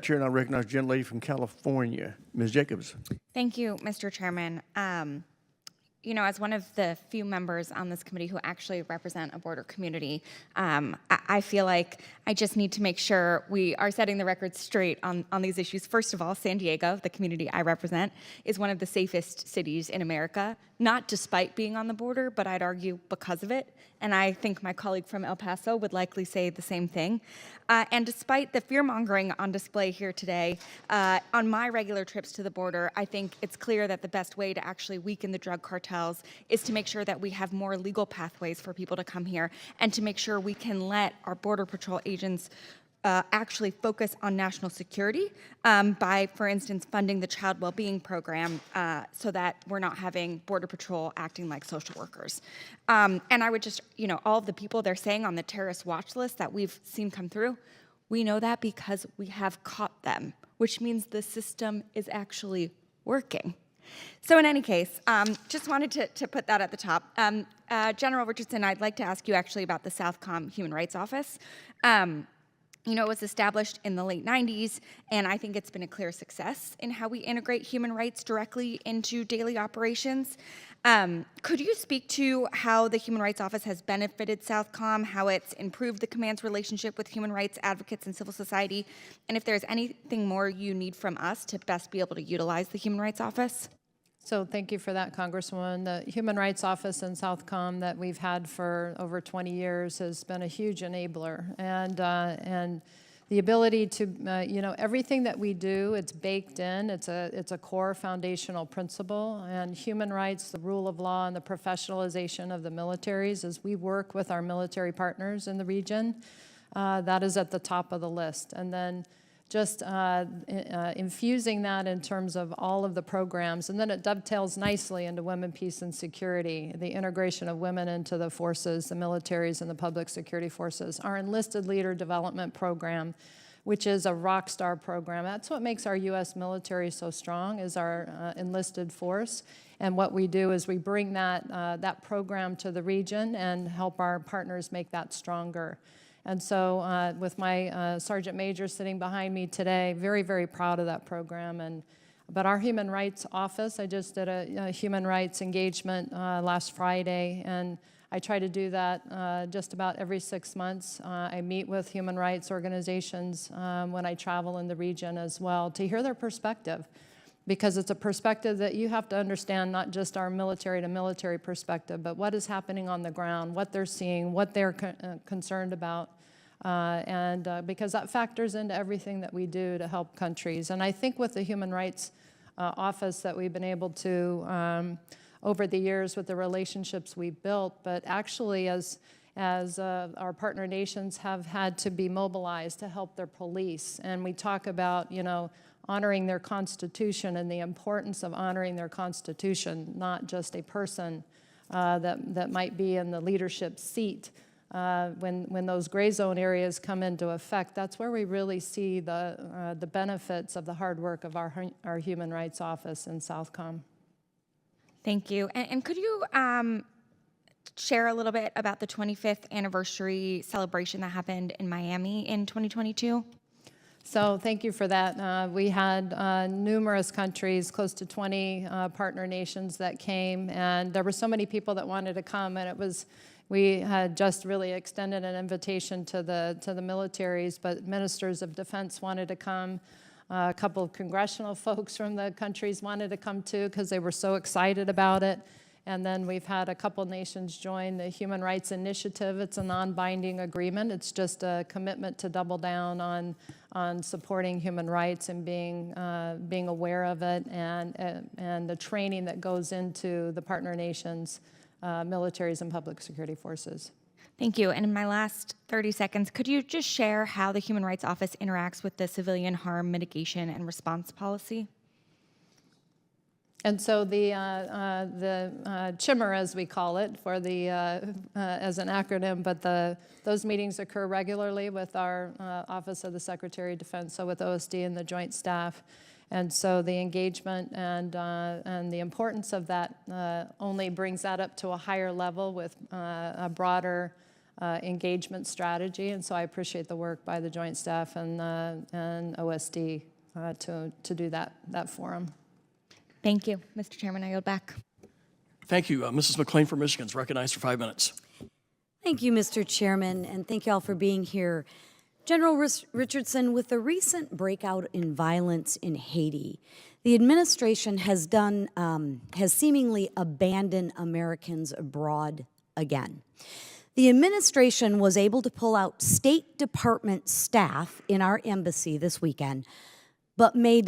Chair, and I recognize the gentlelady from California, Ms. Jacobs. Thank you, Mr. Chairman. You know, as one of the few members on this committee who actually represent a border community, I feel like I just need to make sure we are setting the record straight on these issues. First of all, San Diego, the community I represent, is one of the safest cities in America, not despite being on the border, but I'd argue because of it. And I think my colleague from El Paso would likely say the same thing. And despite the fear-mongering on display here today, on my regular trips to the border, I think it's clear that the best way to actually weaken the drug cartels is to make sure that we have more legal pathways for people to come here and to make sure we can let our Border Patrol agents actually focus on national security by, for instance, funding the child well-being program so that we're not having Border Patrol acting like social workers. And I would just, you know, all of the people they're saying on the terrorist watch list that we've seen come through, we know that because we have caught them, which means the system is actually working. So in any case, just wanted to put that at the top. General Richardson, I'd like to ask you actually about the Southcom Human Rights Office. You know, it was established in the late 90s, and I think it's been a clear success in how we integrate human rights directly into daily operations. Could you speak to how the Human Rights Office has benefited Southcom, how it's improved the command's relationship with human rights advocates and civil society, and if there's anything more you need from us to best be able to utilize the Human Rights Office? So thank you for that, Congresswoman. The Human Rights Office in Southcom that we've had for over 20 years has been a huge enabler. And the ability to, you know, everything that we do, it's baked in. It's a core foundational principle. And human rights, the rule of law, and the professionalization of the militaries as we work with our military partners in the region, that is at the top of the list. And then just infusing that in terms of all of the programs. And then it dovetails nicely into women, peace, and security, the integration of women into the forces, the militaries, and the public security forces. Our enlisted leader development program, which is a rock star program. That's what makes our U.S. military so strong, is our enlisted force. And what we do is we bring that program to the region and help our partners make that stronger. And so with my Sergeant Major sitting behind me today, very, very proud of that program. But our Human Rights Office, I just did a human rights engagement last Friday, and I try to do that just about every 6 months. I meet with human rights organizations when I travel in the region as well to hear their perspective, because it's a perspective that you have to understand, not just our military-to-military perspective, but what is happening on the ground, what they're seeing, what they're concerned about, because that factors into everything that we do to help countries. And I think with the Human Rights Office that we've been able to, over the years with the relationships we've built, but actually as our partner nations have had to be mobilized to help their police. And we talk about, you know, honoring their Constitution and the importance of honoring their Constitution, not just a person that might be in the leadership seat. When those gray zone areas come into effect, that's where we really see the benefits of the hard work of our Human Rights Office in Southcom. Thank you. And could you share a little bit about the 25th anniversary celebration that happened in Miami in 2022? So thank you for that. We had numerous countries, close to 20 partner nations that came, and there were so many people that wanted to come, and we had just really extended an invitation to the militaries, but ministers of defense wanted to come. A couple of congressional folks from the countries wanted to come too because they were so excited about it. And then we've had a couple nations join the Human Rights Initiative. It's a non-binding agreement. It's just a commitment to double down on supporting human rights and being aware of it, and the training that goes into the partner nations, militaries, and public security forces. Thank you. And in my last 30 seconds, could you just share how the Human Rights Office interacts with the civilian harm mitigation and response policy? And so the CHIMR, as we call it, for as an acronym, but those meetings occur regularly with our Office of the Secretary of Defense, so with OSD and the Joint Staff. And so the engagement and the importance of that only brings that up to a higher level with a broader engagement strategy. And so I appreciate the work by the Joint Staff and OSD to do that forum. Thank you, Mr. Chairman. I yield back. Thank you. Mrs. McLean from Michigan is recognized for 5 minutes. Thank you, Mr. Chairman, and thank you all for being here. General Richardson, with the recent breakout in violence in Haiti, the administration has seemingly abandoned Americans abroad again. The administration was able to pull out State Department staff in our embassy this weekend, but made